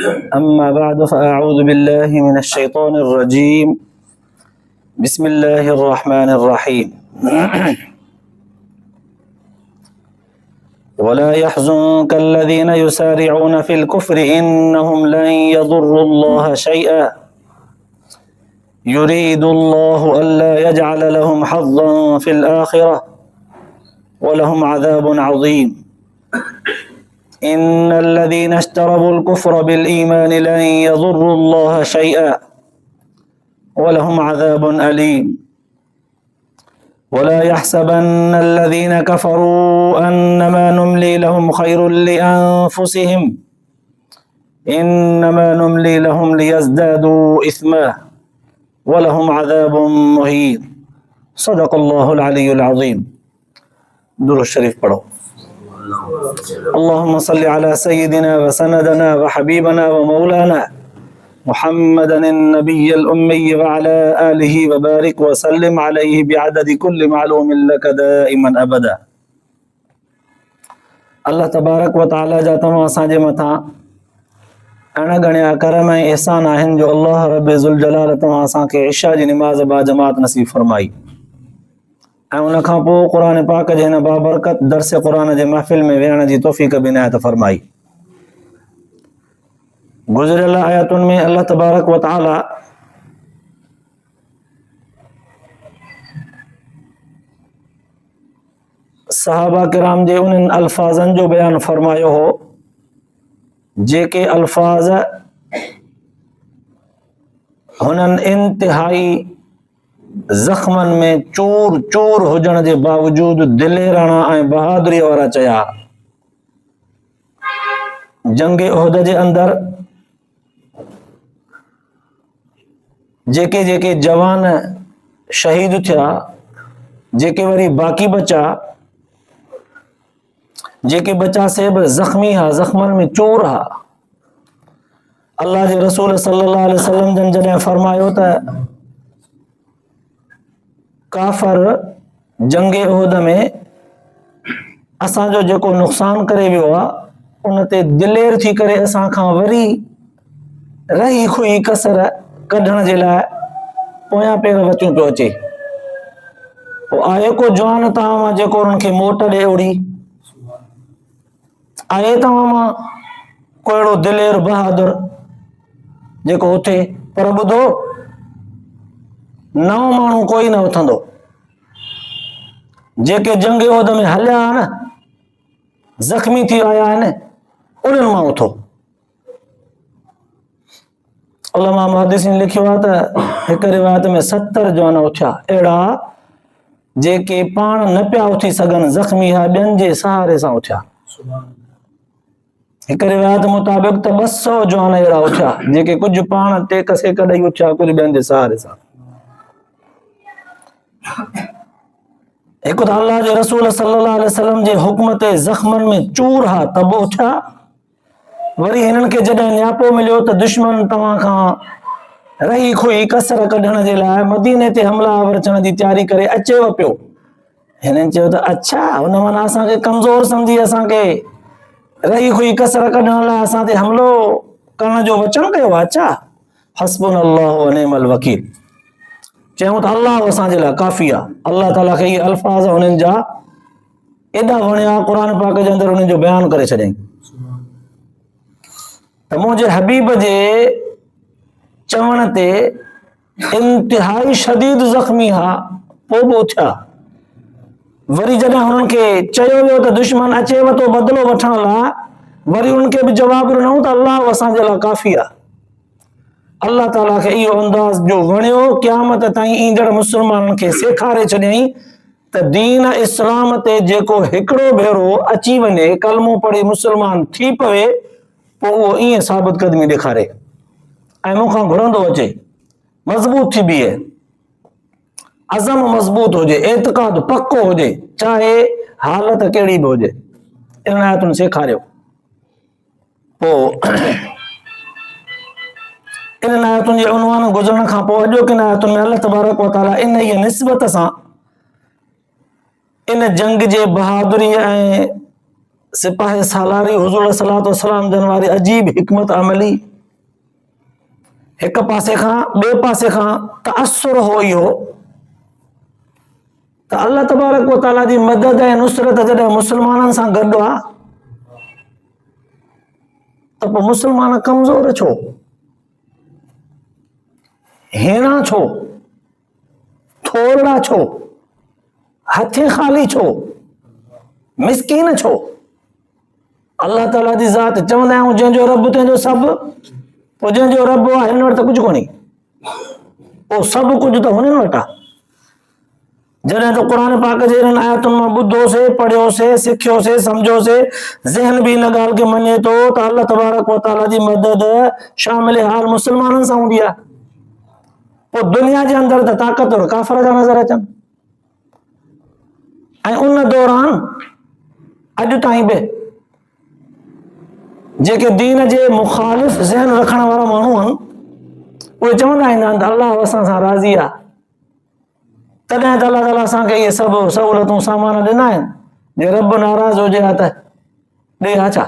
अम्मा बाद फ़अऊज़ु बिल्लाहि मिनश शैतानिर रजीम। बिस्मिल्लाहिर रहमानिर रहीम। वला यहज़ुनकल्लज़ीना युसारिऊना फ़िल कुफ़्रि इन्नहुम लन यज़ुर्रुल्लाह शैअन युरीदुल्लाहु अल्ला यजअल लहुम हज़्ज़न फ़िल आख़िरह व लहुम अज़ाबुन अज़ीम। इन्नल्लज़ीना इश्तरवुल कुफ़्र बिल ईमान लन यज़ुर्रुल्लाह शैअन व लहुम अज़ाबुन अलीम। वला यहसबन्नल्लज़ीना कफ़रू अन्नमा नुम्ली लहुम खैरुल लिअन्फुसिहिम इन्नमा नुम्ली लहुम लियज़्दादू इस्मा व लहुम अज़ाबुन मुहीन। सदक़ल्लाहुल अलियुल अज़ीम। दुरूद शरीफ पढ़ो। अल्लाहुम्मा सल्लि अला सय्यिदिना व सनदना व हबीबना व मौलाना मुहम्मदन नबिय्यिल उम्मी व अला आलिहि व बारिक व सल्लिम अलैहि बिअददि कुल्लि मालूमिन लक दाइमन अबदा। अल्लाह तबारक व तआला जा तमाम असांजे मथां अणगणिया करम ऐं एहसान आहिनि जो अल्लाह रब ज़ुल जलाल तव्हां असांखे इशा जी निमाज़ बा जमात नसीब फरमाई ऐं उन खां पोइ क़ुरान पाक जे हिन बाबरकत दर्स क़ुरान जे महफ़िल में वेहण जी तौफ़ीक़ बि इनायत फरमाई। गुज़िरियल आयतुनि में अल्लाह तबारक व तआला सहाबा किराम जे उन्हनि अल्फाज़नि जो बयानु फरमायो हो जेके अल्फाज़ हुननि इंतिहाई ज़ख़्मनि में चूर चूर हुजण जे बावजूदु दिलेराणा ऐं बहादुरी वारा चया। जंग उहद जे अंदर जेके जेके जवान शहीद थिया, जेके वरी बाक़ी बचा, जेके बचा से बि ज़ख़्मी हा, ज़ख़्मनि में चूर हा, अल्लाह जे रसूल सल्लल्लाहु अलैहि वसल्लम जन जॾहिं फरमायो त काफ़र जंग उहद में असांजो जेको नुक़सान करे वियो आहे उन ते दिलेर थी करे असां खां वरी रही खुई कसर कढण जे लाइ पोयां पेर वचूं पियो अचे। पोइ आहे को जवान तव्हां मां जेको उन्हनि खे मोट ॾे ओड़ी, आहे तव्हां मां को अहिड़ो दिलेर बहादुर जेको उथे, पर ॿुधो नओं माण्हू कोई न उथंदो। जेके जंग उहद में हलिया आहिनि, ज़ख़्मी थी आया आहिनि, उन्हनि मां उथो। उलमा मुहद्दिसीन लिखियो आहे त हिक रिवायत में 70 जवान उथिया अहिड़ा जेके पाण न पिया उथी सघनि, ज़ख़्मी हा, ॿियनि जे सहारे सां उथिया। हिक रिवायत मुताबिक़ त 200 जवान अहिड़ा उथिया जेके कुझु पाण टेक सेक ॾेई उथिया, कुझु ॿियनि जे सहारे सां। हिकु त अल्लाह जे रसूल सल्लल्लाहु अलैहि वसल्लम जे हुक्म ते ज़ख़्मनि में चूर हा तब उथिया। वरी हिननि खे जॾहिं न्यापो मिलियो त दुश्मन तव्हां खां रही खुई कसर कढण जे लाइ मदीने ते हमलावर अचण जी तयारी करे अचेव पियो, हिननि चयो त अच्छा हुन माना असांखे कमज़ोर सम्झी असांखे रही खुई कसर कढण लाइ असां ते हमिलो करण जो वचन कयो आहे। अच्छा, हस्बुनल्लाहु व निअमल वकील। चयूं त अल्लाह असांजे लाइ काफ़ी आहे। अल्लाह ताला खे इहे अल्फाज़ हुननि जा एॾा वणिया, क़ुरान पाक जे अंदरि उन्हनि जो बयानु करे छॾियईं त मुंहिंजे हबीब जे चवण ते इंतिहाई शदीद ज़ख़्मी हा, पोइ बि उथिया। वरी जॾहिं हुननि खे चयो वियो त दुश्मन अचेव थो बदिलो वठण लाइ, वरी उन्हनि खे बि जवाबु ॾिनऊं त अल्लाह असांजे लाइ काफ़ी आहे। अल्लाह ताला खे इहो अंदाज़ जो वणियो, क़यामत ताईं ईंदड़ मुस्लमाननि खे सेखारे छॾियईं त दीन इस्लाम ते जेको हिकिड़ो भेरो अची वञे, कलमो पढ़ी मुस्लमान थी पवे, पोइ उहो ईअं साबित क़दमी ॾेखारे ऐं मूंखां घुरंदो अचे, मज़बूत थी बीहे, अज़म मज़बूत हुजे, एतिक़ाद पक्को हुजे, चाहे हालत कहिड़ी बि हुजे। इन आयतुनि सेखारियो। पोइ इन आयतुनि जे उनवान गुज़रण खां पोइ अॼोकिन आयतुनि में अल्लाह तबारक व तआला इन जी निस्बत सां इन जंग जे बहादुरी ऐं सिपाही सालारी हुज़ूर सल्लल्लाहु अलैहि वसल्लम जन वारी अजीब हिकमत अमली एक पासे खां ॿिए पासे खां तअसुर हो इहो त अल्लाह तबारक व ताला जी मदद ऐं नुसरत जॾहिं मुस्लमाननि सां गॾु आहे त पोइ मुस्लमान कमज़ोर छो, हेणा छो, थोड़ा छो, हथे ख़ाली छो, मिसकीन छो? अल्लाह ताला जी ज़ात चवंदा आहियूं जंहिंजो रब तंहिंजो सभु, पोइ जंहिंजो रब आहे हिन वटि त कुझु कोन्हे, पोइ सभु कुझु त हुननि वटि आहे। जॾहिं त क़ुर पाक जे हिननि आयतुनि मां ॿुधोसीं, पढ़ियोसीं, सिखियोसीं, सम्झोसीं, ज़हन बि हिन ॻाल्हि खे मञे थो त अल्लाह तबारक व ताला जी मदद शामिल हाल मुस्लमाननि सां हूंदी आहे। पोइ दुनिया जे अंदरि त ताक़तवर काफ़िर जा नज़र अचनि, ऐं उन दौरान अॼु ताईं बि जेके दीन जे मुखालिफ़ ज़हन रखण वारा माण्हू आहिनि उहे चवंदा आहिनि त अल्लाह असां सां राज़ी आहे, तॾहिं त अल्लाह ताला असांखे इहे सभु सहूलियतूं सामान ॾिना आहिनि। जे रब नाराज़ हुजे हा त ॾे हा छा,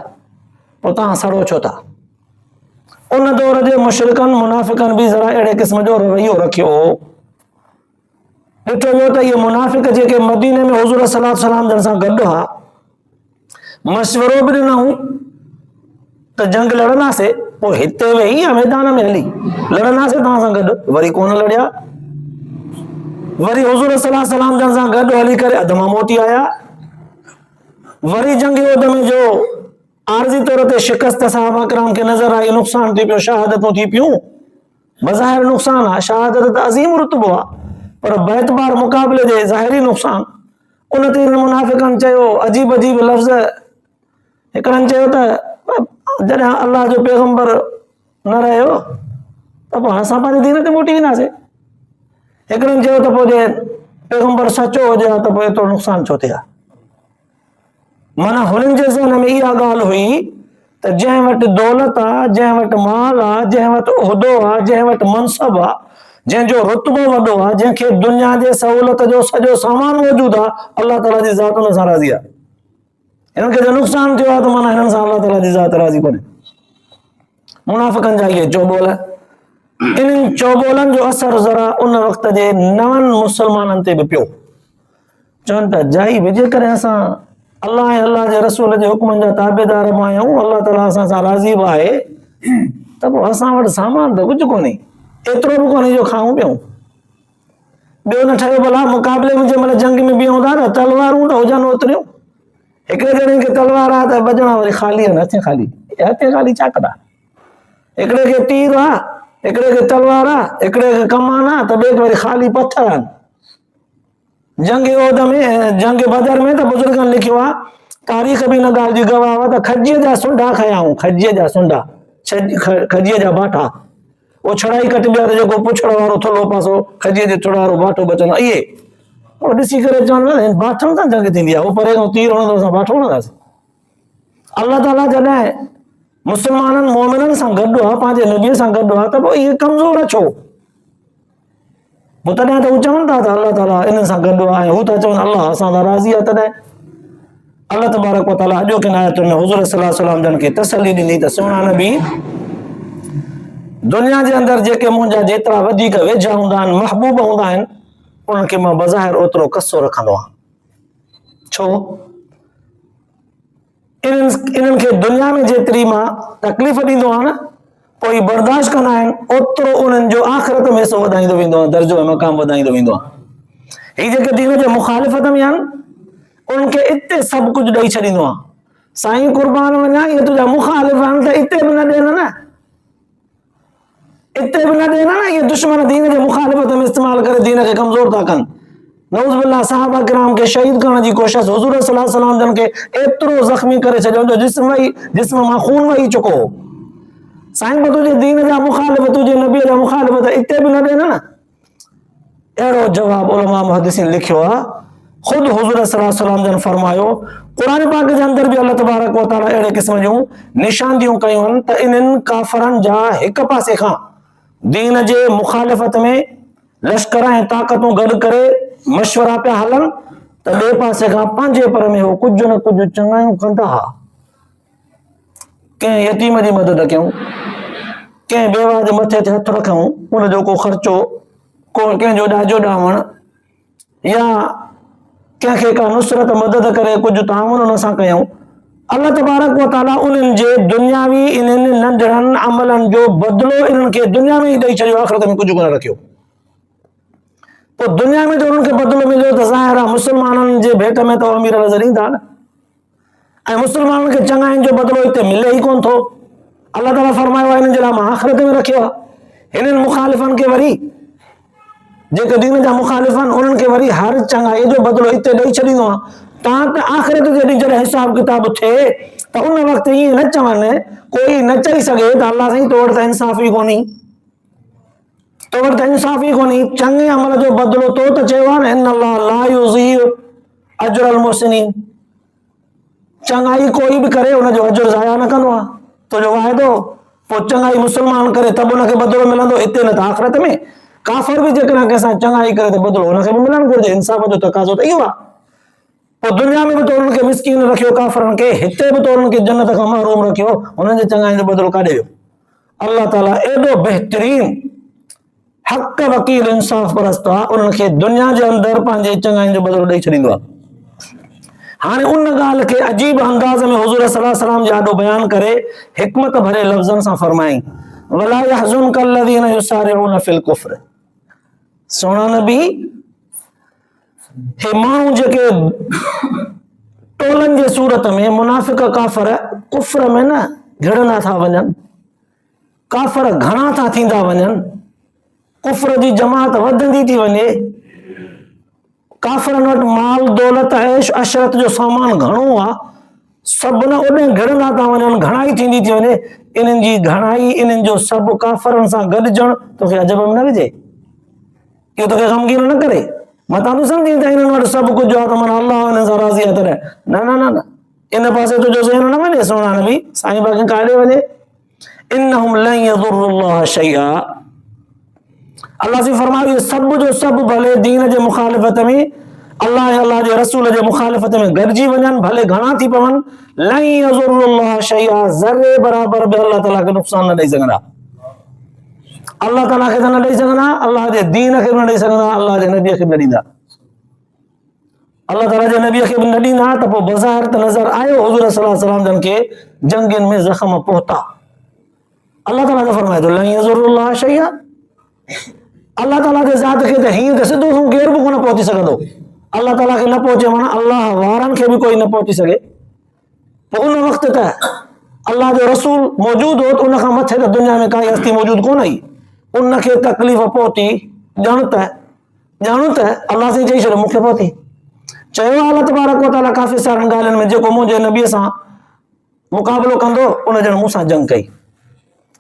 पोइ तव्हां सड़ो छो था? उन दौर जे मुशरिकनि मुनाफ़िकनि बि ज़रा अहिड़े क़िस्म जो रवैयो रखियो हो। ॾिठो वियो त इहे मुनाफ़िक जेके मदीने में हुज़ूर सल्लल्लाहु अलैहि वसल्लम जन सां गॾु हुआ, मशवरो बि ॾिनऊं त जंग लड़ंदासीं, पोइ हिते वेही या मैदान में हली लड़ंदासीं तव्हां सां गॾु, वरी कोन लड़िया। वरी हुज़ूर सल्लल्लाहु अलैहि वसल्लम जन सां गॾु हली करे अधमा मोटी आया। वरी जंग युद्ध में जो आरज़ी तौर ते शिकस्त सहाबा किराम खे नज़र आई, नुक़सान थी पियो, शहादतूं थी पियूं, बज़ाहिर नुक़सान आहे, शहादत त अज़ीम रुतबो आहे, पर बेतबार मुक़ाबले जे ज़ाहिरी नुक़सान। उन ते मुनाफ़िकनि चयो अजीब अजीब लफ़्ज़, हिकिड़नि चयो त जॾहिं अल्लाह जो पैगंबर न रहियो त पोइ असां पंहिंजे दीन ते मोटी वेंदासीं। हिकिड़नि चयो त पोइ जे पैगंबर सचो हुजे हा त पोइ एतिरो नुक़सान छो थिए हा। माना हुननि जे ज़हन में इहा ॻाल्हि हुई त जंहिं वटि दौलत आहे, जंहिं वटि माल आहे, जंहिं वटि उहिदो आहे, जंहिं वटि मनसब आहे, जंहिंजो रुतबो वॾो आहे, जंहिंखे दुनिया जे सहूलियत जो सॼो सामान मौजूदु आहे, अल्लाह ताला जी ज़ात हुन सां राज़ी आहे। हिननि खे जो नुक़सान थियो आहे त माना हिननि सां अल्लाह ताला जी ज़ात राज़ी कोन्हे। मुनाफ़िकनि जा इहे चौबोल, इन्हनि चौबोलनि जो असर ज़रा उन वक़्त जे नवनि मुस्लमाननि ते बि पियो। चवनि था जाई बि जेकॾहिं असां अल्लाह ऐं अल्लाह जे रसूल जे हुक्मनि जा ताबेदार बि आहियूं, अल्लाह ताला असां सां राज़ी बि आहे, त पोइ असां वटि सामान त कुझु कोन्हे, एतिरो बि कोन्हे जो खाऊं पियूं। ॿियो न ठहियो भला मुक़ाबले में जंहिं महिल जंग में बीहूं था त तलवारूं त हुजनि ओतिरियूं, हिकिड़े ॼणे खे तलवार आहे त बजणा वरी ख़ाली आहिनि, हथे ख़ाली, हथे ख़ाली छा कंदा? हिकिड़े खे तीर आहे, हिकिड़े खे तलवार आहे, हिकिड़े खे कमान आहे, त ॿिए खे वरी ख़ाली पथर आहिनि। जंग युद्ध में, जंग बदर में त बुज़ुर्गनि लिखियो आहे, तारीख़ बि हिन ॻाल्हि जी गवाह आहे त खजीअ जा सुंढा खयाऊं, खजीअ जा सुंढा, खजीअ जा बाठा, उहो छड़ाई कटिबिया त जेको पुछड़ वारो थुल्हो पासो खजीअ जे थोड़ा वारो बाठो बचंदो, इहे उहो ॾिसी करे चवनि बाठनि सां जंग थींदी आहे, उहो परे खां तीर हणंदो असां बाठो हणंदासीं। अल्लाह ताला जॾहिं मुस्लमाननि मोमिननि सां गॾु आहे, पंहिंजे नबीअ सां गॾु आहे, त पोइ इहे कमज़ोर छो? पोइ तॾहिं त हू चवनि था त अल्लाह ताला इन्हनि सां गॾु आहे, हू था चवनि अल्लाह असां सां राज़ी आहे। तॾहिं अल्लाह तबारक व ताला अॼोकिन आयतुनि में हुज़ूर सल्लल्लाहु अलैहि वसल्लम जन खे तसली ॾिनी त सुहिणा नबी, दुनिया जे अंदरि जेके मुंहिंजा जेतिरा वधीक वेझा हूंदा आहिनि, महबूब हूंदा आहिनि, उन्हनि खे मां बज़ाहिर ओतिरो कस्सो रखंदो आहियां। छो? इन्हनि खे दुनिया में जेतिरी मां तकलीफ़ ॾींदो आहियां न, पोइ बर्दाश्त कंदा आहिनि, ओतिरो उन्हनि जो आख़िरत में हिसो वधाईंदो वेंदो आहे, दर्जो ऐं मक़ाम वधाईंदो वेंदो आहे। हीअ जेके दीन जे मुखालिफ़त में आहिनि, उन्हनि खे इते सभु कुझु ॾेई छॾींदो आहे। साईं क़ुर्बान वञा, इहे तुंहिंजा मुखालिफ़ आहिनि त इते बि न ॾियनि न, इते बि न ॾियनि न, इहे दुश्मन दीन जे मुखालिफ़त में इस्तेमालु करे दीन खे कमज़ोर था कनि। नऊज़ बिल्लाह सहाबा किराम खे शहीद करण जी कोशिश, हुज़ूर सल्लल्लाहु अलैहि वसल्लम जन खे एतिरो ज़ख्मी करे छॾियो जो जिस्म मां खून वही चुको हो। साईं को तुंहिंजे दीन जा मुखालिफ़, तुंहिंजे नबीअ जा मुखालिफ़ इते बि न ॾियनि न। अहिड़ो जवाबु उलमा मुहद्दिसीन लिखियो आहे। ख़ुदि हुज़ूर सल्लल्लाहु अलैहि वसल्लम जन फरमायो, क़ुर पाक जे अंदरि बि अल्लाह तबारक व तआला अहिड़े क़िस्म जूं निशानियूं कयूं आहिनि त इन्हनि काफ़रनि जा हिक पासे खां दीन जे मुखालिफ़त में लश्कर ऐं ताक़तूं गॾु करे मशवरा पिया हलनि, त ॿिए पासे खां पंहिंजे पर में हो कुझु न कुझु चङायूं कंदा हुआ। कंहिं यतीम जी मदद कयूं, कंहिं बेवा जे मथे ते हथ रखूं, उनजो को ख़र्चो, को कंहिंजो ॾाजो ॾावण या कंहिंखे का नुसरत मदद करे कुझु ताउन उन सां कयूं, अल्लाह तबारक व तआला उन्हनि जे दुनियावी इन्हनि नंढड़नि अमलनि जो बदिलो इन्हनि खे दुनिया में ई ॾेई छॾियो, आख़िरत में कुझु कोन रखियो। पोइ दुनिया में जो उन्हनि खे बदिलो मिलियो त ज़ाहिर आहे मुस्लमाननि जे भेट में त अमीर नज़र ईंदा न, ऐं मुस्लमाननि खे चङाइनि जो बदिलो हिते मिले ई कोन थो। अल्लाह ताला फरमायो आहे हिननि जे लाइ मां आख़िरत में रखियो आहे। हिननि मुखालिफ़नि खे वरी, जेके दीन जा मुखालिफ़ आहिनि, उन्हनि खे वरी हर चङाई जो बदिलो हिते ॾेई छॾींदो आहे। तव्हां त आख़िरत जे ॾींहुं जॾहिं हिसाब किताब थिए त उन वक़्तु ईअं न चवनि, कोई न चई सघे त अल्लाह साईं तो वटि त इंसाफ़ ई कोन्हे, तो वटि त इंसाफ़ ई कोन्हे। चङे अमल जो बदिलो तो त चयो आहे न, इन अल्लाह ला युज़ीउ अज्रल मुहसिनीन, चङाई कोई बि करे उनजो अजुर ज़ाया न कंदो आहे। तुंहिंजो वाइदो, पोइ चङाई मुस्लमान करे त बि उनखे बदिलो मिलंदो, हिते न त आख़िरत में। काफ़िर बि जेकॾहिं कंहिंसां चङाई करे त बदिलो उनखे बि मिलणु घुरिजे, इंसाफ़ जो तक़ाज़ो त इहो आहे। पोइ दुनिया में बि तो उन्हनि खे मिसकीन रखियो, काफ़िरनि खे, हिते बि तो उन्हनि खे जन्नत खां महरूम रखियो, उन्हनि जे चङाई जो बदिलो काॾे वियो? अल्लाह ताला एॾो बहितरीन हक़ वकील इंसाफ़ परस्त आहे, उन्हनि खे दुनिया जे अंदरि पंहिंजे चङाई जो बदिलो ॾेई छॾींदो आहे। हाणे उन ॻाल्हि खे अजीब अंदाज़ में हुज़ूर सल्लल्लाहु अलैहि वसल्लम जे आॾो बयान करे हिकमत भरे लफ़्ज़नि सां फरमाई, वला यहज़ुनक अल्लज़ीना युसारिऊन फिल कुफ्र। सोना नबी, हे माण्हू जेके टोलनि जे सूरत में मुनाफ़िक काफ़िर कुफ्र में न घिड़ंदा था वञनि, काफ़िर घणा था थींदा वञनि, कुफ्र जी जमात वधंदी थी वञे, काफ़िरनि वटि माल दौलत ऐश अशरत जो सामान घणो आहे, सभु न ओॾे घिड़ंदा था वञनि, घणाई थींदी थी वञे। इन्हनि जी घणाई, इन्हनि जो सभु काफ़िरनि सां गॾिजण तोखे अजब में न विझे, इहो तोखे ग़मगीन न करे। मतां तूं सम्झी त हिननि वटि सभु कुझु आहे त माना अल्लाह हिननि सां राज़ी आहे तॾहिं, न न न न, इन पासे तुंहिंजो ज़हन न वञे। सोना नबी, साईं बाक़ी काॾे वञे? इन्नहुम लन यदुर्रुल्लाह शैआ, अल्लाह से फरमायो सभु जो सभु भले दीन जे मुखालिफ़त में, अल्लाह ऐं अल्लाह जे रसूल जे मुखालिफ़त में गॾिजी वञनि, भले घणा थी पवनि, लन यदुर्रुल्लाह शैआ, ज़र्रे बराबर बि अल्लाह ताला खे नुक़सान न ॾेई सघंदा। अल्लाह ताला खे त न ॾेई सघंदा, अल्लाह जे दीन खे बि न ॾेई सघंदा, अल्लाह जे नबीअ खे बि न ॾींदा। अल्लाह ताला जे नबीअ खे बि न ॾींदा त पोइ बज़ाहिर त नज़र आयो हुज़ूर सल्लल्लाहु अलैहि वसल्लम जन खे जंगनि में ज़ख़्म पहुता। अल्लाह ताला त फरमाए थो लन यज़ुर्रुल्लाह शैआ, अल्लाह ताला जे ज़ात खे त हीअं त सिधो केर बि कोन पहुची सघंदो। अल्लाह ताला खे न पहुचे माना अल्लाह वारनि खे बि कोई न पहुची सघे। पोइ उन वक़्तु त अल्लाह जो रसूल मौजूदु हो, त उन खां मथे त दुनिया में काई हस्ती मौजूदु कोन हुई। उनखे तकलीफ़ पहुती, ॼाण त अल्लाह साईं चई छॾियो मूंखे पहुती। चयो अल्लाह तबारक व तआला काफ़ी सारनि ॻाल्हियुनि में, जेको मुंहिंजे नबीअ सां मुक़ाबिलो कंदो उन ॼण मूं सां जंग कई,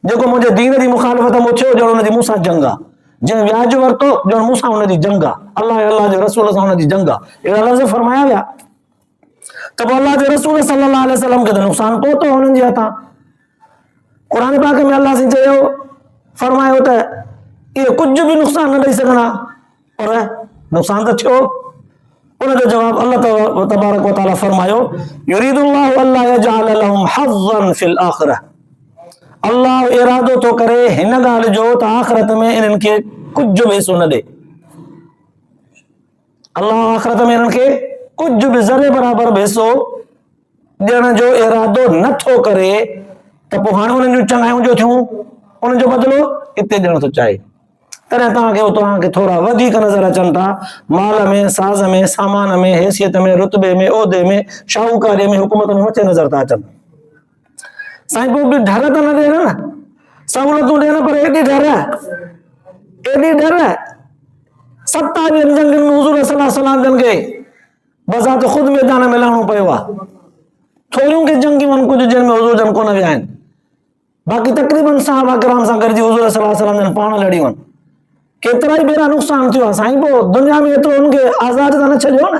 जेको मुंहिंजे दीन जी मुखालिफ़त में थियो ॼण हुनजी मूं सां जंग आहे, जंहिं व्याज वरितो ॼण मूं सां हुनजी जंग आहे, अल्लाह ऐं अल्लाह जे रसूल सां हुनजी जंग आहे। अहिड़ा लफ़्ज़ फरमाया विया त पोइ अल्लाह जे रसूल सल्लल्लाहु अलैहि वसल्लम खे त नुक़सान पहुतो हुननि जे हथां। क़ुरान पाक में अल्लाह से चयो, फरमायो त इहे कुझु बि नुक़सान न ॾेई सघंदा, पर नुक़सान त थियो। उनजो जवाब अल्लाह तबारक व तआला फरमायो, युरीदुल्लाहु अल्ला यजअल लहुम हज़्ज़न फिल आखिरह, अल्लाह इरादो तो करे हिन ॻाल्हि जो त आख़िरत में इन्हनि खे कुझु बि हिसो न ॾे। अल्लाह आख़िरत में इन्हनि खे कुझु बि ज़रे बराबर बि हिसो ॾियण जो इरादो नथो करे, त पोइ हाणे उन्हनि जूं चङायूं जो थियूं, उन्हनि जो बदिलो हिते ॾियण थो चाहे। तॾहिं तव्हांखे थोरा वधीक नज़र अचनि था, माल में, साज़ में, सामान में, हैसियत में, रुतबे में, उहिदे में, शाहूकारीअ में, हुकूमत में मथे नज़र था अचनि। साईं पोइ बि डर त न ॾियनि न, सहूलियतूं ॾियनि, पर एॾी डर 27 जंगनि में हुज़ूर सल्लल्लाहु अलैहि वसल्लम जन खे बज़ात ख़ुदि मैदान में लहणो पियो आहे। थोरियूं के जंगियूं आहिनि कुझु जिन में हुज़ूर जन कोन विया आहिनि, बाक़ी तक़रीबन सहाबा किराम सां गॾिजी हुज़ूर सल्लल्लाहु अलैहि वसल्लम जन पाण लड़ियूं आहिनि। केतिरा ई भेरा नुक़सान थियो आहे साईं, पोइ दुनिया में एतिरो हुनखे आज़ादु त न छॾियो न,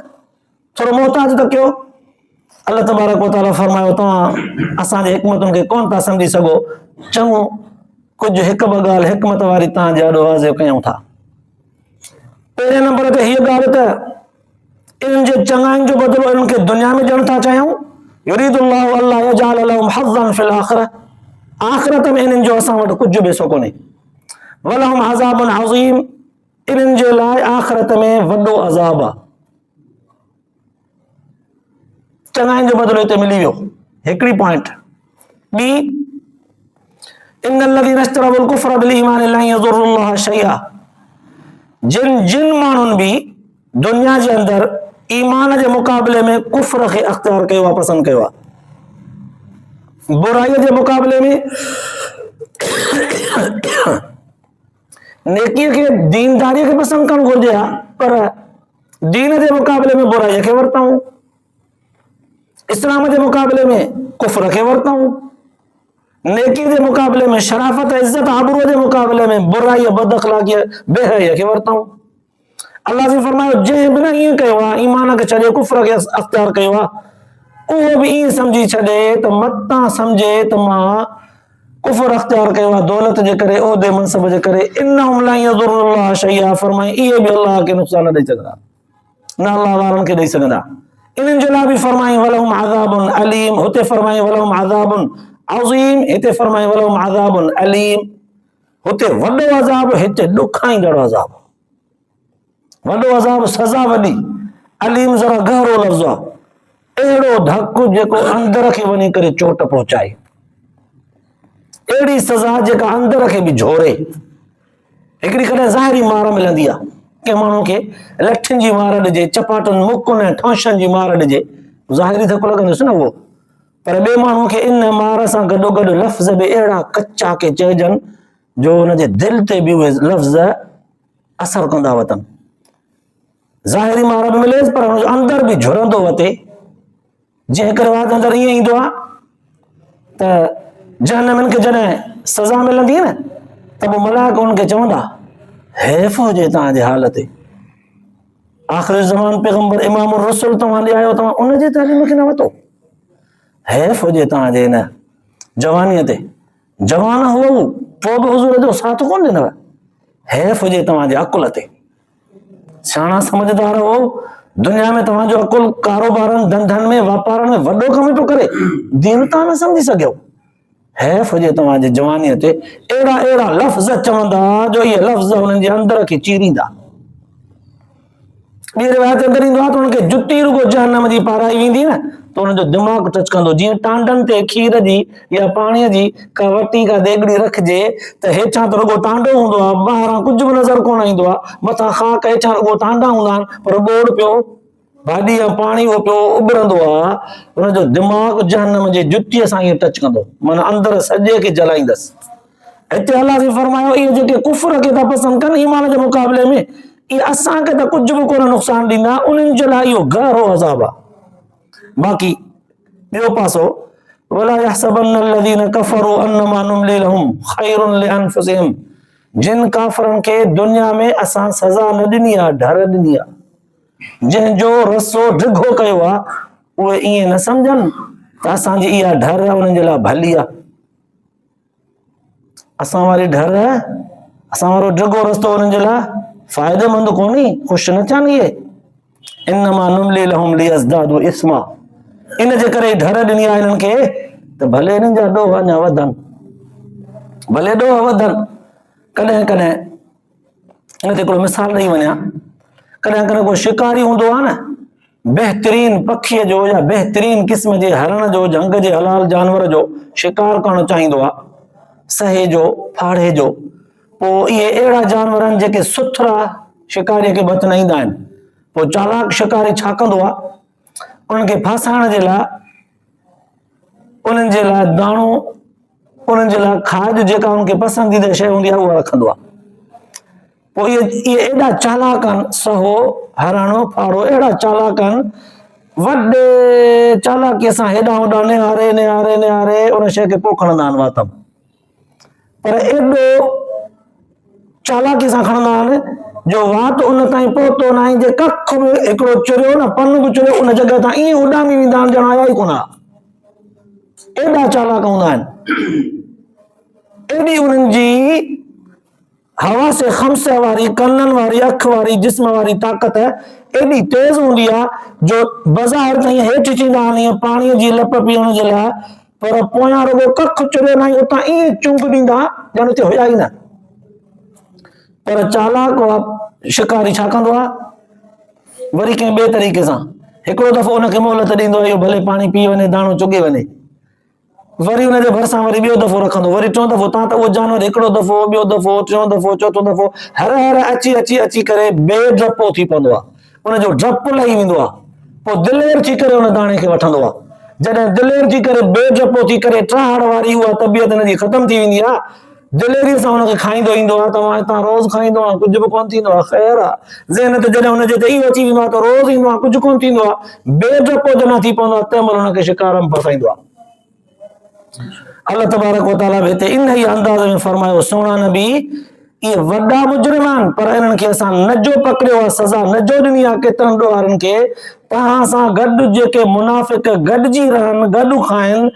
थोरो मोहताज त कयो। अल्लाह तबारक व तआला फरमायो, तव्हां असांजे हिकमतुनि खे कोन था सम्झी सघो, चङो कुझु हिकु ॿ ॻाल्हि हिकमत वारी तव्हांजे आॾो वाज़िह कयूं था। पहिरें नंबर ते हीअ ॻाल्हि त इन्हनि जे चङाइनि जो बदिलो इन्हनि खे दुनिया में ॾियणु था चाहियूं। युरीदुल्लाहु अल्ला यजअल लहुम हज़्ज़न फिल आखिरह, आख़िरत में इन्हनि जो असां वटि कुझु बि कोन्हे। वलहुम अज़ाबुन अज़ीम, इन्हनि जे लाइ आख़िरत में वॾो अज़ाब आहे। चङाइनि जो बदिलो हिते मिली वियो। हिकिड़ी पॉइंट ॿी, इन्नल्लज़ीना इश्तरवुल कुफ़्र बिल ईमान लन यज़ुर्रुल्लाह शैआ, जिन माण्हुनि बि दुनिया जे अंदरि ईमान जे मुक़ाबले में कुफ़्र खे अख़्तियार कयो आहे, पसंदि कयो आहे, बुराईअ जे मुक़ाबले में नेकीअ खे, दीनदारीअ खे पसंदि करणु घुरिजे हा, पर दीन जे मुक़ाबले में बुराईअ खे वरितऊं, इस्लाम जे मुक़ाबले में कुफ़्र खे वरितऊं, नेकी जे मुक़ाबले में शराफ़त, इज़्ज़त, आबरूअ जे मुक़ाबले में बुराई, बदअख़लाक़ीअ, बेहयाईअ खे वरितऊं। अल्लाह जी फरमायो जंहिं बि न ईअं कयो आहे, ईमान खे छॾे कुफ़्र खे अख़्तियार कयो आहे, उहो बि ईअं सम्झी छॾे त मतां सम्झे त मां कुफ़्र अख़्तियार कयो आहे दौलत जे करे, उहिदे मनसब जे करे। इन्नहुम लन यज़ुर्रुल्लाह शैआ, फरमाई इहे बि अल्लाह खे नुक़सान न ॾेई सघंदा, न अल्लाह वारनि खे ॾेई सघंदा। इन्हनि जे लाइ बि फरमाई वलहुम अज़ाबुन अलीम, हुते फरमाई वलहुम अज़ाबुन अज़ीम, हिते फरमाई वलहुम अज़ाबुन अलीम, हुते वॾो अज़ाब, हिते ॾुखाईंदड़ अज़ाब। वॾो अज़ाब सज़ा वॾी, अलीम ज़रा गहरो लफ़्ज़ आहे, अहिड़ो धकु जेको अंदर खे वञी करे चोट पहुचाए, अहिड़ी सज़ा जेका अंदर खे बि झोरे। हिकिड़ी कॾहिं ज़ाहिरी मार मिलंदी आहे, कंहिं माण्हू खे लठियुनि जी मार ॾिजे, चपाटनि, मुकुनि ऐं ठौंशनि जी मार ॾिजे, ज़ाहिरी धकु लॻंदुसि न उहो, पर ॿिए माण्हू खे इन मार सां गॾोगॾु लफ़्ज़ बि अहिड़ा कचा के चइजनि जो हुनजे दिलि ते बि उहे लफ़्ज़ असर कंदा वतनि। ज़ाहिरी मार बि मिलेसि पर हुनजो अंदर बि झुरंदो वते, जंहिं करे वाद अंदरि ईअं ईंदो आहे त जहन्नमियुनि खे जॾहिं सज़ा मिलंदी न त पोइ मलाइका उनखे चवंदा हैफ़ हुजे तव्हांजे हाल ते, आख़िरी ज़मान पैगंबर इमामुर रसूल तव्हां ॾे आयो, तव्हां उनजे तालीम खे न वरितो, हैफ़ हुजे तव्हांजे हिन जवानीअ ते, जवान हुओ पोइ बि हुज़ूर जो साथ कोन ॾिनव, हैफ़ हुजे तव्हांजे अकुल ते, सियाणा समझदार हो, दुनिया में तव्हांजो अकुल कारोबारनि, धंधनि में, वापारनि में वॾो कमु पियो करे, दीन तव्हां न सम्झी सघियो, हैफ़ हुजे तव्हांजे जवानीअ ते। अहिड़ा अहिड़ा लफ़्ज़ चवंदा जो इहे लफ़्ज़ हुननि जे अंदर खे चीरींदा। ॿी रिवायत अंदरि ईंदो आहे त हुनखे जुती रुगो जहन्नम जी पाराई वेंदी न त हुनजो दिमाग़ टच कंदो, जीअं टांडनि ते खीर जी या पाणीअ जी का वटी का देगड़ी रखिजे त हेठां त रुगो टांडो हूंदो आहे, ॿाहिरां कुझु बि नज़र कोन ईंदो आहे, मथां ख़ाक, हेठां रुगो टांडा हूंदा आहिनि, पर ॿोड़ पियो भाॼी या पाणी उहो पियो उॿरंदो आहे, हुनजो दिमाग़ जहन्नम जे जुतीअ सां ईअं टच कंदो, माना अंदरि सॼे खे जलाईंदसि। हिते अल्लाह जी फरमायो इहे जेके कुफ़्र खे था पसंदि कनि ईमान जे मुक़ाबले में, इहे असांखे त कुझु बि कोन नुक़सान ॾींदा, उन्हनि जे लाइ इहो गहरो अज़ाब आहे। बाक़ी ॿियो पासो, वला यहसबन्नल्लज़ीना कफ़रू अन्नमा नुमली लहुम खैरुन लिअनफुसिहिम, जिन काफ़रनि खे दुनिया में असां सज़ा न ॾिनी आहे, ढर ॾिनी आहे, जंहिंजो रसो ढिघो कयो आहे, उहे ईअं न सम्झनि त असांजी इहा ढर उन्हनि जे लाइ भली आहे, असां वारी ढर, असां वारो ढिघो रस्तो उन्हनि जे लाइ फ़ाइदेमंद कोन्हे, ख़ुशि न थियनि इहे। इन्नमा नुमली लहुम लियज़्दादू इस्मा, इन जे करे ढर ॾिनी आहे हिननि खे त भले हिननि जा ॾोह अञा वधनि, भले ॾोह वधनि। कॾहिं कॾहिं इन ते हिकिड़ो मिसाल ॾेई वञा, कॾहिं कॾहिं को शिकारी हूंदो आहे न, बहितरीन पखीअ जो या बहितरीन क़िस्म जे हरण जो, झंग जे हलाल जानवर जो शिकार करणु चाहींदो आहे, सहे जो, फाड़े जो, पोइ इहे अहिड़ा जानवर आहिनि जेके सुथरा शिकारीअ खे बत न ईंदा आहिनि, पोइ चालाक शिकारी छा कंदो आहे, उन्हनि खे फासाइण जे लाइ, उन्हनि जे लाइ दाणो, उन्हनि जे लाइ खाद जेका उनखे पसंदीदा शइ हूंदी आहे उहा रखंदो आहे। पोइ इहे एॾा चालाक आहिनि, सहो, हरणो, फाड़ो अहिड़ा चालाक आहिनि, वॾे चालाकीअ सां हेॾां होॾां निहारे निहारे निहारे उन शइ खे पोइ खणंदा आहिनि वात में, पर एॾो चालाकीअ सां खणंदा आहिनि जो वात उन ताईं पहुतो न आहे, जे कख बि हिकिड़ो चुरियो न, पन बि चुरियो, उन जॻह तां ईअं उॾामी वेंदा आहिनि ॼण आया ई कोन, एॾा चालाक हूंदा आहिनि। एॾी उन्हनि जी हवा से खमस वारी, कननि वारी, अख वारी, जिस्म वारी ताक़त एॾी तेज़ हूंदी आहे जो बाज़ार ताईं हेठि थींदा आहिनि पाणीअ जी लप पीअण जे लाइ, पर पोयां रुगो कख चुरियो न उतां ईअं चुंग ॾींदा ॼण हुते हुया ई न। पर चालाक शिकारी छा कंदो आहे, वरी कंहिं ॿिए तरीक़े सां हिकिड़ो दफ़ो उनखे मोहलत ॾींदो आहे, इहो भले पाणी पी वञे, दाणो चुगे वञे, वरी हुनजे भरिसां वरी ॿियो दफ़ो रखंदो, वरी टियों दफ़ो, तां त उहो जानवर हिकिड़ो दफ़ो, ॿियो दफ़ो, टियों दफ़ो, चोथों दफ़ो हर अची अची अची करे बेडपो थी पवंदो आहे, उनजो डपु लही वेंदो आहे, पोइ दिलेर थी करे उन दाणे खे वठंदो आहे। जॾहिं दिलेर थी करे बेडपो थी करे ट्राहड़ वारी उहा तबियत हिनजी ख़तम थी वेंदी आहे, दिलेरीअ सां हुनखे खाईंदो ईंदो आहे, तव्हां हितां रोज़ खाईंदो आहे, कुझु बि कोन थींदो आहे, ख़ैर आहे ज़हन ते जॾहिं हुनजे ते इहो अची वेंदो आहे त रोज़ ईंदो आहे, कुझु कोन थींदो आहे, बेडपो जॾहिं थी पवंदो आहे तंहिं महिल हुनखे शिकार में फसाईंदो आहे। अल्लाह तबारक व तआला हिते इन ई अंदाज़ में फरमायो, सुहिणा नबी इहे वॾा मुजरिम आहिनि, पर इन्हनि खे असां नजो पकड़ियो आहे, सज़ा नजो ॾिनी आहे केतिरनि ॾोहारनि खे, तव्हां सां गॾु जेके मुनाफ़िक गॾिजी रहनि, गॾु खाइनि,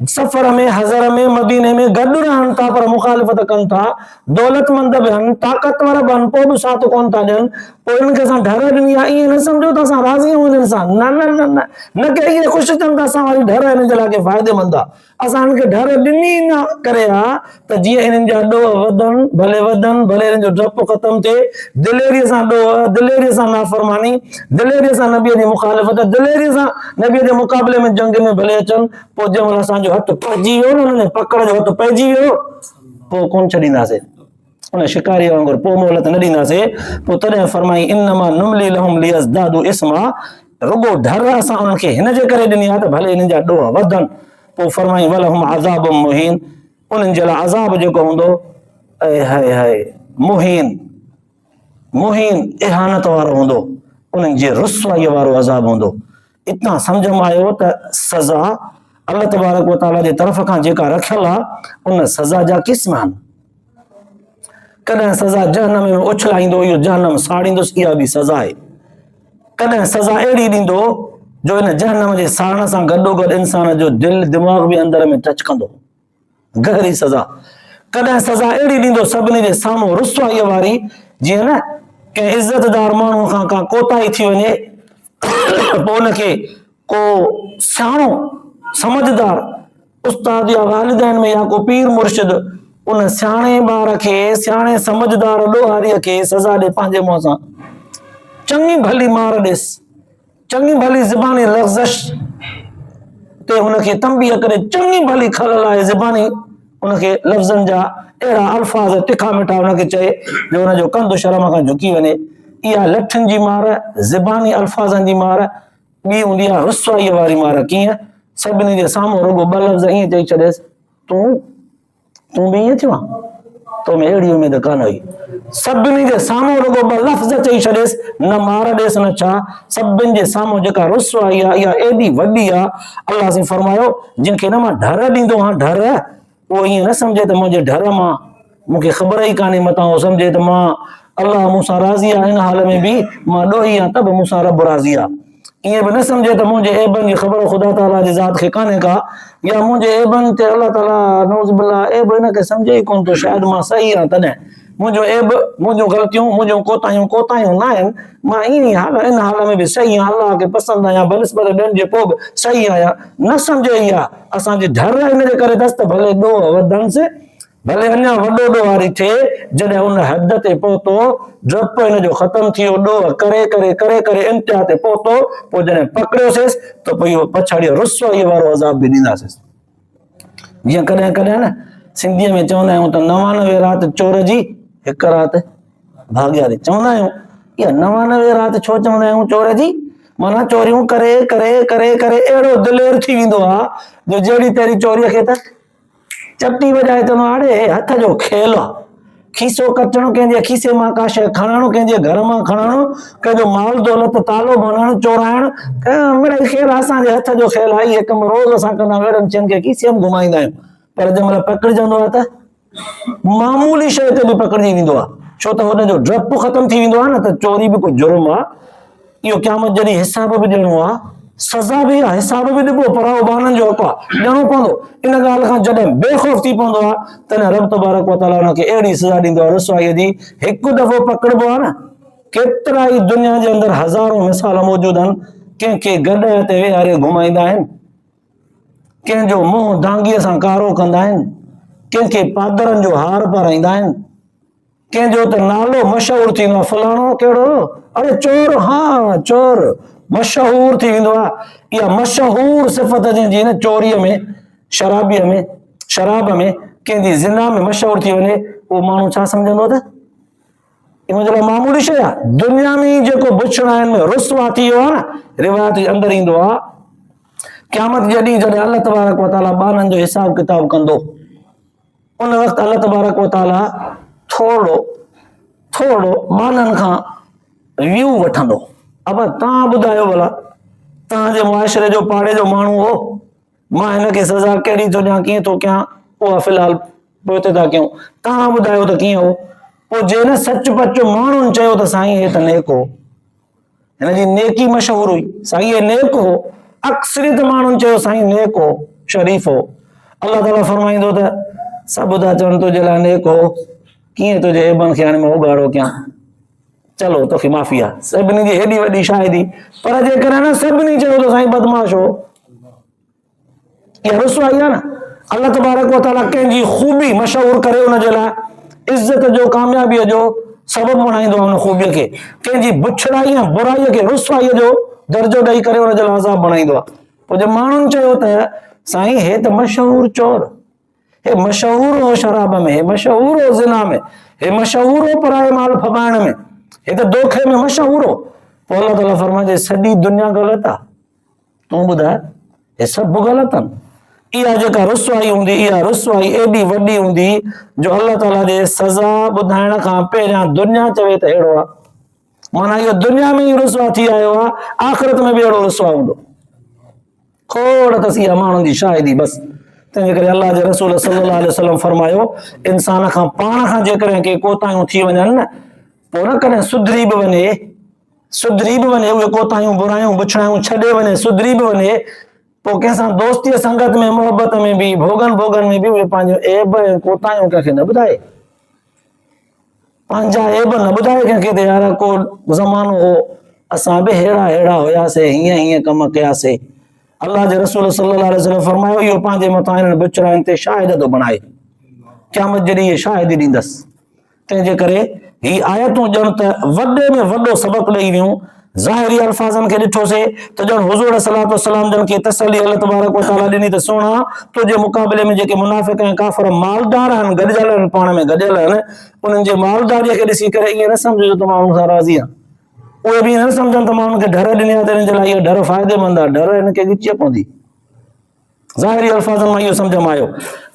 सफ़र में, हज़र में, मदीने में गॾु रहनि था, पर मुखालिफ़त कनि था, दौलतमंद बि आहिनि, ताक़तवर बि आहिनि, पोइ बि साथ कोन था ॾियनि, पोइ इन्हनि खे असां ढर ॾिनी आहे, ईअं न सम्झो त असां राज़ी आहियूं इन्हनि सां, न न न न न के इहे ख़ुशि थियनि त असां वरी ढर हिननि जे लाइ फ़ाइदेमंद आहे, असां हिननि खे ढर ॾिनी न करे आहे त जीअं हिननि जा ॾोह वधनि, भले हिननि जो डपु ख़तमु थिए, दिलेरीअ सां ॾोह, दिलेरीअ सां नाफ़रमानी, दिलेरीअ सां नबीअ जी मुखालिफ़त, दिलेरीअ सां नबीअ जे मुक़ाबले में जंग में भले अचनि, पोइ जंहिं महिल असांजो हथु पइजी वियो न, हुन पकड़ जो हथु पइजी वियो, पोइ कोन छॾींदासीं, उन शिकारी वांगुरु पोइ मोहलत न ॾींदासीं। पोइ तॾहिं फरमाई इन्नमा नुमली लहुम लियज़दादू इस्मा, रुगो ढर असां उन्हनि खे हिन जे करे ॾिनी आहे त भले हिननि जा ॾोह वधनि। पोइ फरमाई वलहुम अज़ाब मुहीन, उन्हनि जे लाइ अज़ाब जेको हूंदो, मुहीन मुहीन इहानत वारो हूंदो, उन्हनि जे रुसवाईअ वारो अज़ाब हूंदो। इतां सम्झ में आयो त सज़ा अल्लाह तबारक व तआला जे तरफ़ खां जेका रखियल आहे, उन सज़ा जा क़िस्म आहिनि। कॾहिं सज़ा जहन्नम में उछलाईंदो, इहो जहन्नम साड़ींदुसि, इहा बि सज़ा आहे। कॾहिं सज़ा अहिड़ी ॾींदो जो इन जहन्नम जे साड़ण सां गॾोगॾु इंसान जो दिलि दिमाग़ बि अंदर में टच कंदो, गहरी सज़ा। कॾहिं सज़ा अहिड़ी ॾींदो सभिनी जे साम्हूं रुसवाईअ वारी, जीअं न कंहिं इज़तदार माण्हू खां का कोताही थी वञे, पोइ उनखे को सियाणो समझदार उस्ताद या वालिदैन में या को पीर मुर्शिद उन सियाणे ॿार खे, सियाणे समझदार ॾोहारीअ खे सज़ा ॾे पंहिंजे मुंहं सां, चङी भली मार ॾेसि, चङी भली ज़बानी लफ़्ज़श ते हुनखे तंबीह करे, चङी भली खल लाइ ज़बानी उनखे लफ़्ज़नि जा अहिड़ा अल्फाज़ तिखा मिठा उनखे चए जो हुनजो कंधु शर्म खां झुकी वञे। इहा लठनि जी मार, ज़बानी अल्फाज़नि जी मार, ॿी हूंदी आहे रुसवाईअ वारी मार। कीअं? सभिनी जे साम्हूं रुगो ॿ लफ़्ज़ ईअं चई छॾेसि, तूं बि ईअं थियो आहे, तो में अहिड़ी उमेद कान हुई। सभिनी जे साम्हूं रुगो ॿ लफ़्ज़ चई छॾेसि, न मार ॾेसि न छा, सभिनि जे साम्हूं जेका रुसवाई आहे इहा एॾी वॾी आहे। अल्लाह से फरमायो, जंहिंखे न मां ढर ॾींदो आहियां, ढर, उहो ईअं न सम्झे त मुंहिंजे ढर मां मूंखे ख़बर ई कान्हे, मतां उहो सम्झे त मां अल्लाह मूंसां राज़ी आहे, हिन हाल में बि मां ॾोही आहियां त बि मूंसां रब राज़ी आहे। ईअं बि न सम्झे त मुंहिंजे ऐबनि जी ख़बर ख़ुदा ताला जी ज़ात खे कान्हे का, या मुंहिंजे ऐबनि ते अल्लाह ताला नौज़ बिल्लाह ऐब हिनखे सम्झे ई कोन थो, शायदि मां सही आहियां तॾहिं मुंहिंजो ऐब, मुंहिंजूं ग़लतियूं, मुंहिंजूं कोताहियूं न आहिनि, मां ईअं ई हाल इन हाल में बि सही आहियां, अल्लाह खे पसंदि आहियां, बनिस्बत ॿियनि जे पोइ बि सही आहियां। न सम्झे इहा असांजी ढर हिन जे करे अथसि त भले ॾोह वधनिसि, भले अञा वॾो ॾोहारी थिए, जॾहिं उन हद ते पहुतो, डपु हिन जो ख़तमु थी वियो, ॾोह करे करे करे करे इंतिहा ते पहुतो, पोइ जॾहिं पकड़ियोसीं त पोइ इहो पछाड़ीअ रुसवाईअ वारो अज़ाब बि ॾींदासीं। जीअं कॾहिं कॾहिं न सिंधीअ में चवंदा आहियूं त 99 राति चोर जी, हिकु राति भाॻियारी। चवंदा आहियूं, इहा 99 राति छो चवंदा आहियूं चोर जी? माना चोरियूं करे करे करे करे अहिड़ो दिलेर थी वेंदो आहे जो जहिड़ी तेरी चोरीअ खे त चपटी वॼाए चवंदो आहे, अड़े हथ जो खेल आहे, खीसो कटणो, कंहिंजे खीसे मां का शइ खणणु, कंहिंजे घर मां खणणु, कंहिंजो माल दौलत तालो भरणु, चोराइणु, मिड़ई ख़ैर असांजे हथ जो खेल आहे, इहे कम रोज़ असां कंदा आहियूं, अहिड़नि शयुनि खे खीसे में घुमाईंदा आहियूं। पर जंहिं महिल पकड़िजंदो आहे त मामूली शइ ते बि पकड़िजी वेंदो आहे, छो त हुनजो डपु ख़तमु थी वेंदो आहे न, त चोरी बि कोई जुर्म आहे। इहो क़यामत जॾहिं हिसाब बि ॾियणो आहे, सज़ा बि आहे, हिसाब बि ॾिबो, पर बाननि जो हक़ आहे, ॾियणो पवंदो। इन ॻाल्हि खां जॾहिं बेख़ौफ़ थी पवंदो आहे, तॾहिं रब तबारक व तआला हुनखे अहिड़ी सज़ा ॾींदो आहे रुसवाईअ जी। हिकु दफ़ो पकड़िबो आहे न, केतिरा ई दुनिया जे अंदरि हज़ारों मिसाल मौजूद आहिनि, कंहिंखे गॾ ते वेहारे घुमाईंदा आहिनि, कंहिंजो मुंहुं दांगीअ सां कारो कंदा आहिनि, कंहिंखे पादरनि जो हार पाराईंदा आहिनि, कंहिंजो त नालो मशहूर थींदो आहे, फलाणो कहिड़ो, अरे चोर, हा चोर मशहूर थी वेंदो आहे। इहा मशहूर सिफ़त जंहिंजी न चोरीअ में, शराबीअ में, शराब में, कंहिंजी ज़िना में मशहूर थी वञे, उहो माण्हू छा सम्झंदो त मुंहिंजे लाइ मामूली शइ आहे। दुनिया में जेको बुछड़ाइनि में रुसवा थी वियो आहे न, रिवायत जे अंदरि ईंदो आहे क़यामत जॾहिं अल्लाह तबारक व तआला ॿारनि जो हिसाब किताब कंदो, उन वक़्तु अल्लाह तबारक व तआला थोरो ॿारनि खां व्यू वठंदो। अब तव्हां ॿुधायो भला, तव्हांजे मुआशिरे जो पाड़े जो माण्हू हो, मां हिनखे सज़ा कहिड़ी थो ॾियां, कीअं थो कयां, उहा फ़िलहाल पोइ ते था कयूं, तव्हां ॿुधायो त कीअं हो। पोइ जे न सच पच माण्हुनि चयो त साईं हे त नेक हो, हिनजी नेकी मशहूर हुई, साईं हे नेक हो, अक्सरियत माण्हुनि चयो साईं नेक हो, शरीफ़ हो। अल्लाह ताला फरमाईंदो त सभु था चवनि तुंहिंजे लाइ नेक हो, कीअं तुंहिंजे एबनि खे हाणे मां उगाड़ो कयां, चलो तोखे माफ़ी आहे। सभिनी जी हेॾी वॾी शाहिदी, पर जेकर न सभिनी चयो त साईं बदमाश हो, इहा रुसवाई आहे न। अल्लाह तबारक व तआला कंहिंजी ख़ूबी मशहूर करे उनजे लाइ इज़त जो, कामयाबीअ जो सबबु बणाईंदो आहे उन ख़ूबीअ खे, कंहिंजी बुछड़ाई ऐं बुराईअ खे रुसवाईअ जो दर्जो ॾेई करे उनजे लाइ अज़ाब बणाईंदो आहे। पोइ जे माण्हुनि चयो त साईं हे त मशहूर चोर, हे मशहूर हो शराब में, हे मशहूर हो ज़िना में, हे मशहूर हो पराए माल फबाइण में, हे त दोखे में मशहूर हो। पोइ अल्लाह ताला फरमाए सॼी दुनिया ग़लति आहे, तूं ॿुधाए हे सभु ग़लति आहिनि। इहा जेका रुसवाई हूंदी, इहा रुसवाई एॾी वॾी हूंदी जो अल्लाह ताला जे सज़ा ॿुधाइण खां पहिरियां दुनिया चवे त अहिड़ो आहे, माना इहो दुनिया में ई रुसवा थी आयो आहे, आख़िरत में बि अहिड़ो रुसवा हूंदो। खोड़ अथसि इहा माण्हुनि जी शाहिदी बसि। तंहिंजे करे अल्लाह जे रसूल सल्लल्लाहु अलैहि वसल्लम फरमायो, इंसान खां पाण खां जेकॾहिं के कोताहियूं थी वञनि न, पोइ न कॾहिं सुधरी बि वञे, उहे कोताहियूं बुरायूं बुछड़ायूं छॾे वञे, सुधरी बि वञे, पोइ कंहिंसां दोस्तीअ संगत में, मोहबत में बि, भोगन में बि उहे पंहिंजो ऐब ऐं कोताहियूं कंहिंखे न ॿुधाए, पंहिंजा ऐब न ॿुधाए कंहिंखे त यार को ज़मानो हो असां बि अहिड़ा हुयासीं, हीअं कम कयासीं। अल्लाह जे रसूल सल्लल्लाहु अलैहि वसल्लम फरमायो इहो पंहिंजे मथां इन्हनि बुछड़ाइनि ते शाहिद थो बणाए, क़यामत जॾहिं इहे शाहिदी ॾींदसि। तंहिंजे करे ही आयतूं ॼण त वॾे में वॾो सबक़ ॾेई वियूं। ज़ाहिरी अल्फाज़नि खे ॾिठोसीं त ॼण हुज़ूर सल्लल्लाहु अलैहि वसल्लम जन खे तसली अल्लाह तबारक व तआला ॾिनी त सुहिणा, तुंहिंजे मुक़ाबले में जेके मुनाफ़िक़ ऐं काफ़िर मालदार आहिनि, गॾियल आहिनि, पाण में गॾियल आहिनि, उन्हनि जे मालदारीअ खे ॾिसी करे ईअं न सम्झो त माण्हू सां राज़ी आहे। उहे बि न सम्झनि त माण्हुनि खे डर ॾिनी आहे त हिन जे लाइ इहो डर फ़ाइदेमंद आहे, डर हिनखे ॻिचीअ पवंदी। ज़ाहिरी अल्फाज़नि मां इहो सम्झ में आयो।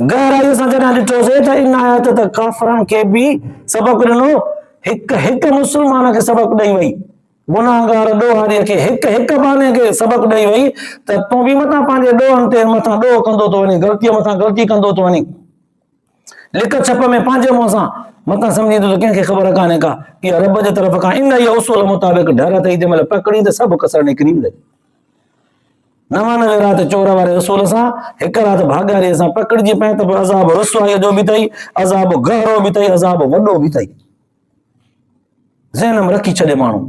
गहराईअ सां जॾहिं ॾिठोसीं त इन आयत त काफ़िरनि खे बि सबक़ ॾिनो, हिकु मुस्लमान खे सबक़ ॾेई वई, गुनाहगार ॾोहारीअ खे हिकु बाने खे सबक़ ॾेई वई त तूं बि मथां पंहिंजे ॾोहनि ते मथां ॾोह कंदो थो वञी, ग़लतीअ मथां ग़लती कंदो थो वञी, लिक छप में पंहिंजे मुंहं सां मथां सम्झींदो त कंहिंखे ख़बर कान्हे का, इहा रब जे तरफ़ खां इन इहा उसूल मुताबिक़ डर अथई, जंहिं महिल पकड़ी त सभु कसर निकिरी वेंदई। 99 राति चोर वारे उसूल सां, हिकु राति भाॻारीअ सां पकड़िजी पए त पोइ अज़ाब रुसवाईअ जो बि अथई, अज़ाब गहरो बि अथई, अज़ाब वॾो बि अथई। ज़हन में रखी छॾे माण्हू।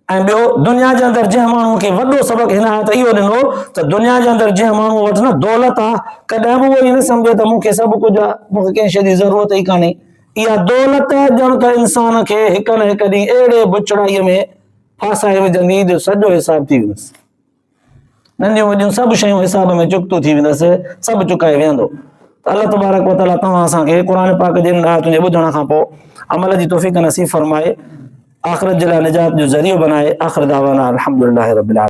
ऐं ॿियो, दुनिया जे अंदरि जंहिं माण्हू खे वॾो सबक़ हिन आयत इहो ॾिनो त दुनिया जे अंदरि जंहिं माण्हू वटि न दौलत आहे, कॾहिं बि उहो ई न सम्झे त मूंखे सभु कुझु आहे, मूंखे कंहिं शइ जी ज़रूरत ई कान्हे। इहा दौलत ॼण त इंसान खे हिकु न हिकु ॾींहुं अहिड़े बुछड़ाईअ में फासाए विझंदी जो सॼो हिसाब थी वेंदुसि। नंढियूं वॾियूं सभु शयूं हिसाब में चुक्तू थी वेंदसि, सभु चुकाए वेंदो। त अल्लाह तबारक व तआला तव्हां असांखे क़ुर पाक जे आयतुनि जे ॿुधण खां पोइ अमल जी तौफ़ीक़ नसीब फरमाए, आख़िरत जे लाइ निजात जो ज़रियो बनाए। आख़िर दावाना अल्हम्दुलिल्लाहि रब्बिल आलमीन।